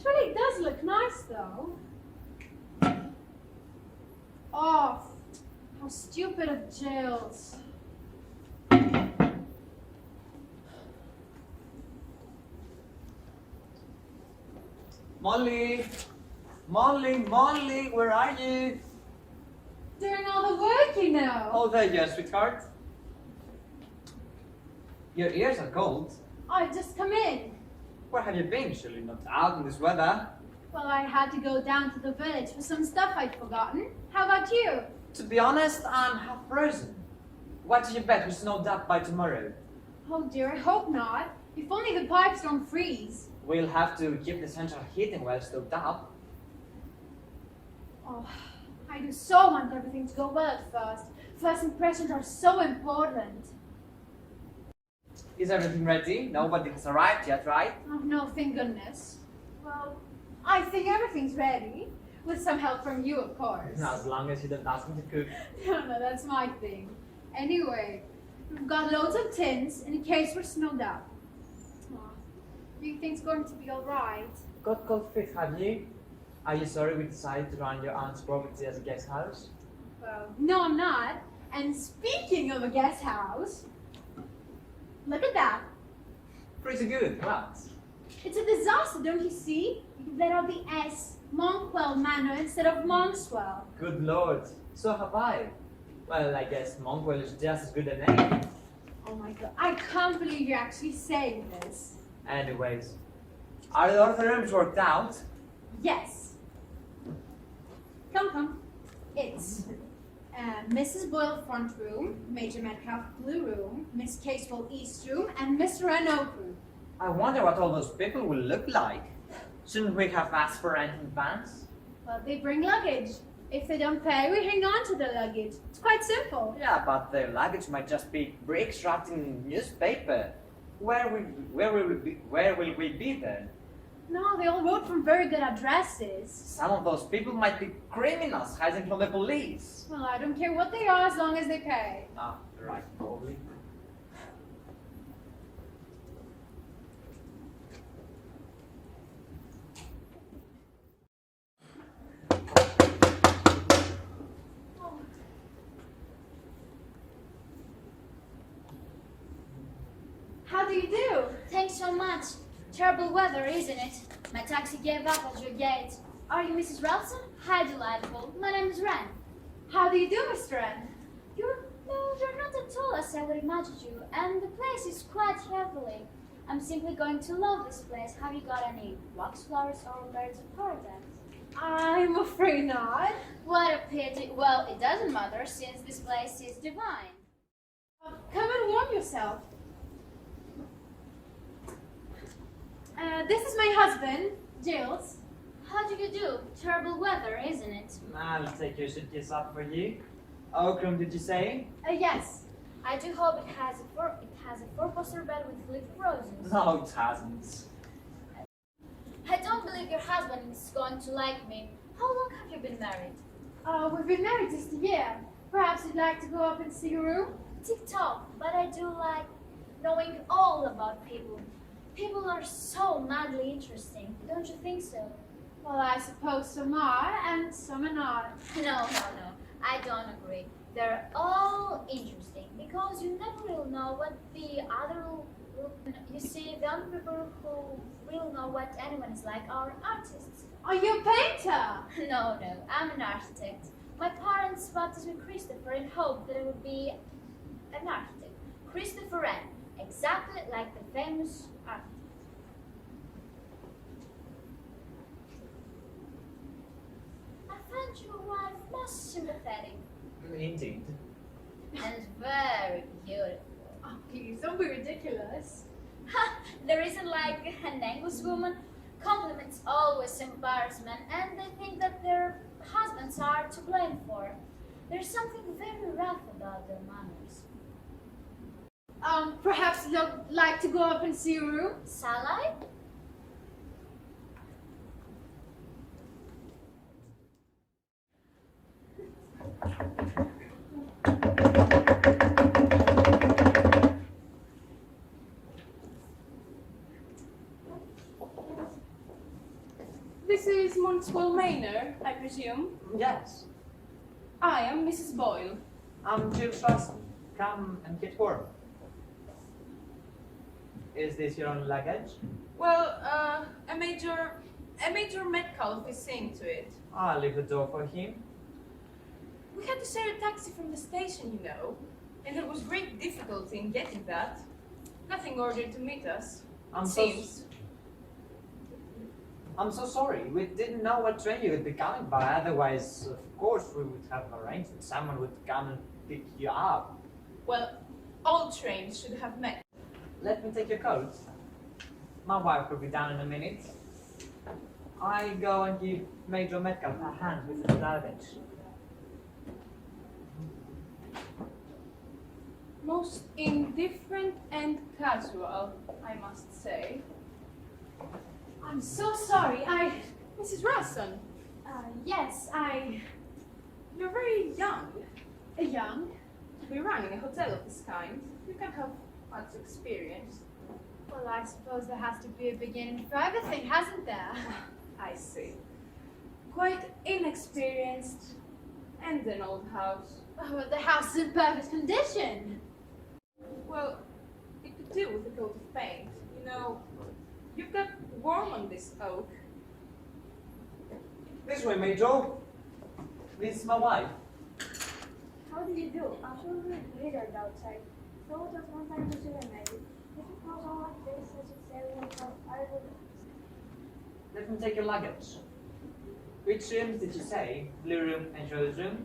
really does look nice, though. Oh, how stupid of Jill's. Molly! Molly, Molly, where are you? Doing all the work, you know. Oh, there you are, sweetheart. Your ears are cold. I've just come in. Where have you been? Surely not out in this weather. Well, I had to go down to the village for some stuff I'd forgotten. How about you? To be honest, I'm half frozen. What do you bet we snowed up by tomorrow? Oh dear, I hope not. If only the pipes don't freeze. We'll have to keep the central heating well stoked up. Oh, I do so want everything to go well at first. First impressions are so important. Is everything ready? Nobody has arrived yet, right? Oh no, thank goodness. Well, I think everything's ready. With some help from you, of course. As long as you don't ask me to cook. No, that's my thing. Anyway, we've got loads of tins in case we're snowed up. Oh, do you think it's going to be alright? Got cold feet, have you? Are you sorry we decided to run your aunt's property as a guest house? Well, no, I'm not. And speaking of a guest house, look at that. Pretty good, what? It's a disaster, don't you see? You can let out the S, Monkwell Manor, instead of Monkswell. Good lord, so have I. Well, I guess Monkwell is just as good a name. Oh my god, I can't believe you're actually saying this. Anyways, are the other rooms worked out? Yes. Come. It's Mrs. Boyle front room, Major Metcalf blue room, Miss Casewell east room, and Mr. N oak room. I wonder what all those people will look like. Shouldn't we have asked for rent in advance? Well, they bring luggage. If they don't pay, we hang on to the luggage. It's quite simple. Yeah, but their luggage might just be bricks wrapped in newspaper. Where will we be then? No, they all wrote from very good addresses. Some of those people might be criminals hiding from the police. Well, I don't care what they are as long as they pay. Ah, right, probably. How do you do? Thanks so much. Terrible weather, isn't it? My taxi gave up at your gate. Are you Mrs. Ralston? Hi, delightful. My name is Wren. How do you do, Mr. N? You're not at all as I would imagine you, and the place is quite heavenly. I'm simply going to love this place. Have you got any waxflowers or birds of paradise? I'm afraid not. What a pity. Well, it doesn't matter since this place is divine. Come and warm yourself. This is my husband, Jill's. How do you do? Terrible weather, isn't it? I'll take your suitcase up for you. Oakroom, did you say? Yes. I do hope it has a four-poster bed with living roses. No, it hasn't. I don't believe your husband is going to like me. How long have you been married? We've been married just a year. Perhaps you'd like to go up and see your room? Tick-tock, but I do like knowing all about people. People are so madly interesting, don't you think so? Well, I suppose some are, and some are not. No, I don't agree. They're all interesting, because you never really know what the other will. You see, the only people who really know what anyone is like are artists. Are you a painter? No, I'm an architect. My parents baptized me Christopher in hope that I would be an architect. Christopher Wren, exactly like the famous architect. I find your wife most sympathetic. Indeed. And very beautiful. Oh, please, don't be ridiculous. There isn't like an Englishwoman. Compliments always embarrass men, and they think that their husbands are to blame for. There's something very rough about their manners. Perhaps you'd like to go up and see your room? Shall I? This is Municipal Manor, I presume. Yes. I am Mrs. Boyle. I'm Jill Schlossen. Come and get warm. Is this your own luggage? Well, a major Metcalf is seeing to it. I'll leave the door for him. We had to share a taxi from the station, you know, and there was great difficulty in getting that. Nothing ordered to meet us. I'm It so seems. I'm so sorry. We didn't know what train you would be coming by. Otherwise, of course, we would have arranged that someone would come and pick you up. Well, all trains should have met. Let me take your coat. My wife will be down in a minute. I go and give Major Metcalf a hand with his luggage. Most indifferent and casual, I must say. I'm so sorry. Mrs. Rasson, Yes, you're very young. young. To be running a hotel of this kind, you can have much experience. Well, I suppose there has to be a beginning for everything, hasn't there? I see. Quite inexperienced and an old house. Oh, well, the house is in perfect condition. Well, it could do with a coat of paint. You know, you've got warm on this oak. This way, Major. This is my wife. How do you do? I'm sure we're glittered outside. So it was one time to Ellinogermaniki. If it was all like this, I should say we have I would. Let me take your luggage. Which rooms did you say? Blue room and Joe's room?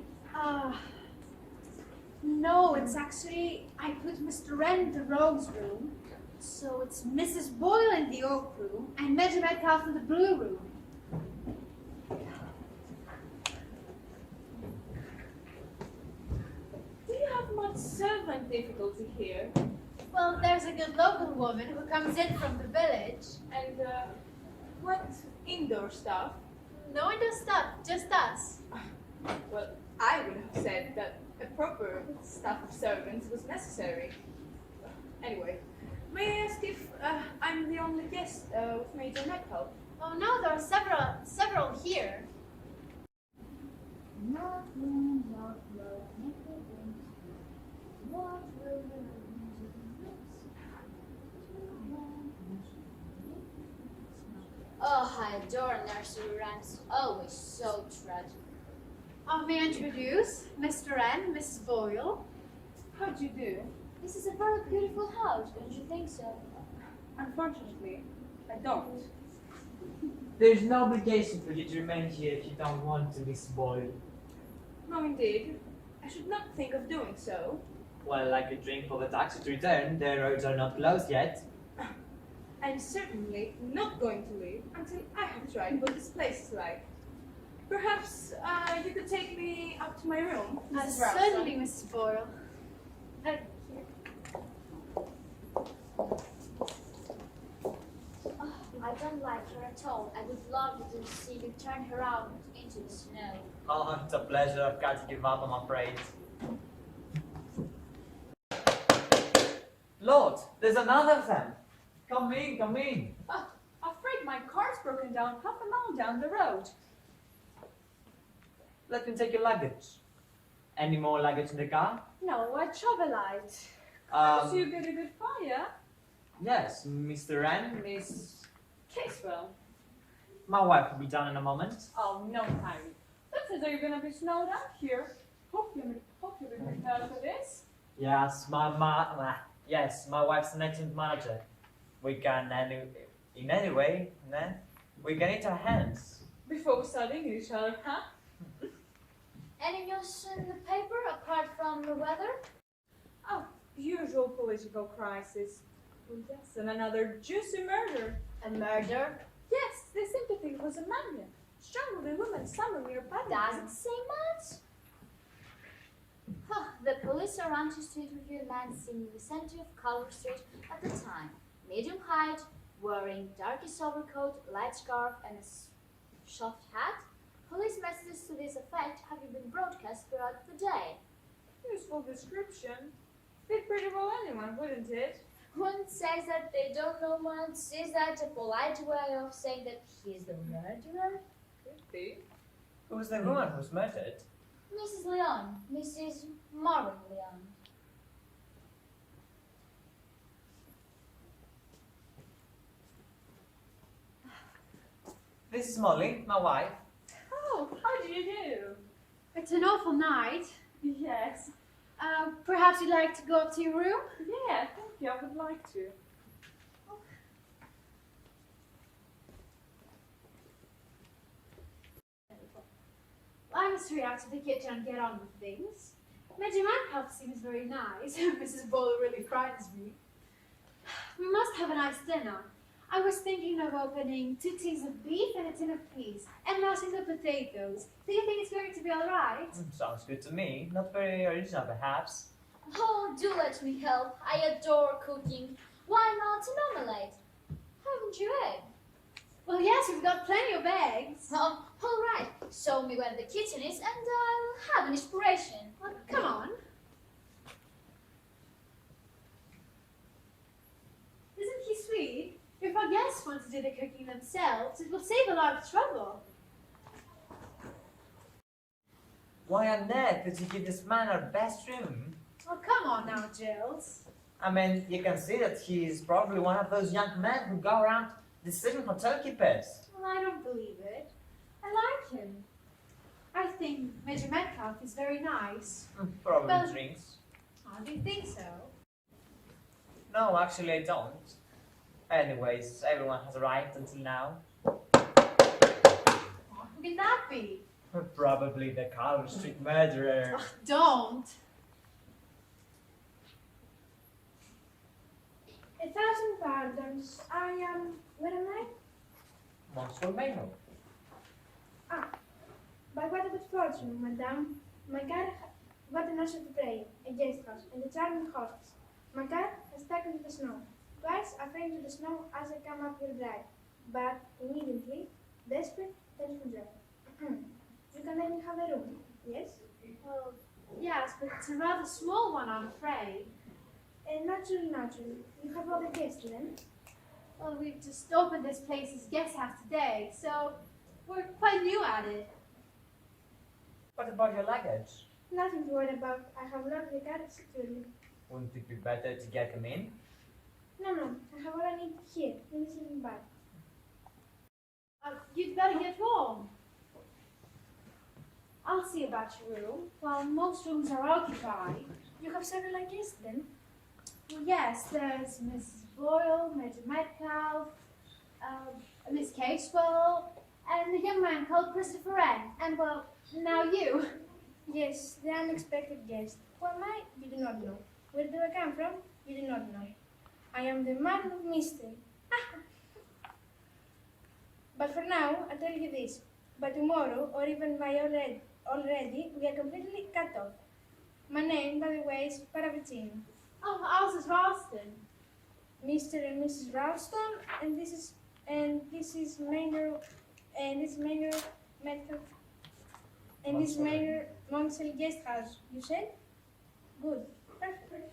No, it's actually, I put Mr. Wren in the Rogue's room, so it's Mrs. Boyle in the Oak room, and Major Metcalf in the Blue room. Do you have much servant difficulty here? Well, there's a good local woman who comes in from the village. And what indoor stuff? No indoor stuff, just us. Well, I would have said that a proper staff of servants was necessary. Anyway, may I ask if I'm the only guest with Major Metcalf? Oh no, there are several here. What will not love make the wind? What will the Oh, I adore nursery rhymes. Always so tragic. May I introduce Mr. Wren, Mrs. Boyle? How do you do? This is a very beautiful house, don't you think so? Unfortunately, I don't. There's no obligation for you to remain here if you don't want to, Miss Boyle. No, indeed. I should not think of doing so. Well, I could drink for the taxi to return. The roads are not closed yet. I'm certainly not going to leave until I have tried what this place is like. Perhaps you could take me up to my room, Mrs. Ralston. Certainly, Mrs. Boyle. Oh, I don't like her at all. I would love to see you turn her out into the snow. Oh, it's a pleasure. I've got to give up, I'm afraid. Lord, there's another of them. Come in, come in. Afraid my car's broken down half a mile down the road. Let me take your luggage. Any more luggage in the car? No, I travel light. So you get a good fire? Yes, Mr. Wren, Miss... Casewell. My wife will be down in a moment. Oh, no hurry. Looks as though you're gonna be snowed out here. Hope you'll be prepared for this. Yes, my wife's an excellent manager. We can, in any way, we can eat our hands. Before we start English, huh? Any news in the paper apart from the weather? Oh, usual political crisis. Oh, yes, and another juicy murder. A murder? Yes, they seem to think it was a man. Strangled a woman somewhere near Paddington. Doesn't say much. Huh, the police are anxious to interview a man seen in the center of Culver Street at the time. Medium height, wearing darkish overcoat, light scarf, and a soft hat. Police messages to this effect have been broadcast throughout the day. Useful description. Fit pretty well anyone, wouldn't it? One says that they don't know much. Is that a polite way of saying that he's the murderer? Christie? Who's the woman who's murdered? Mrs. Leon. Mrs. Maureen Leon. This is Molly, my wife. Oh, how do you do? It's an awful night. Yes. Perhaps you'd like to go up to your room? Yeah, thank you. I would like to. I must hurry out to the kitchen and get on with things. Major Manhouse seems very nice. Mrs. Bowler really frightens me. We must have a nice dinner. I was thinking of opening 2 tins of beef and a tin of peas and mashing the potatoes. Do you think it's going to be all right? Sounds good to me. Not very original, perhaps. Oh, do let me help. I adore cooking. Why not an omelette? Haven't you egg? Well, yes, we've got plenty of eggs. Oh, all right. Show me where the kitchen is and I'll have an inspiration. Well, come on. Isn't he sweet? If our guests want to do the cooking themselves, it will save a lot of trouble. Why on earth did you give this man our best room? Oh, come on now, Jills. I mean, you can see that he's probably one of those young men who go around deceiving hotel keepers. Well, I don't believe it. I like him. I think Major Metcalf is very nice. Probably Well- drinks. Oh, do you think so? No, actually I don't. Anyways, everyone has arrived until now. Oh, who can that be? Probably the Calvary Street murderer. Oh, don't. 1,000 pardons. I am. Where am I? Monster Mayhem. By what good fortune, madame, my car got an answer to prayer, a guest house, and a charming hostess. My car has stuck into the snow. Twice I fell into the snow as I come up your drive, but immediately, desperate, tells me joy. You can let me have a room, yes? Well, yes, but it's a rather small one, I'm afraid. Naturally. You have other guests then? Well, we've just opened this place as guest house today, so we're quite new at it. What about your luggage? Nothing to worry about. I have locked the car securely. Wouldn't it be better to get him in? No, I have all I need here, in the sleeping bag. You'd better get home. I'll see about your room. Well, most rooms are occupied. You have several guests then? Well, yes, there's Mrs. Boyle, Major Metcalf, Miss Casewell, and a young man called Christopher Wren, and, well, now you. Yes, the unexpected guest. Who am I? You do not know. Where do I come from? You do not know. I am the man of mystery. But for now, I tell you this. By tomorrow, or even by already, we are completely cut off. My name, by the way, is Paravicini. Oh, ours is Ralston. Mr. and Mrs. Ralston, and this is Maynard, and this is Maynard Metcalf, and this is Maynard Monksell guest house. You said? Good. Perfect.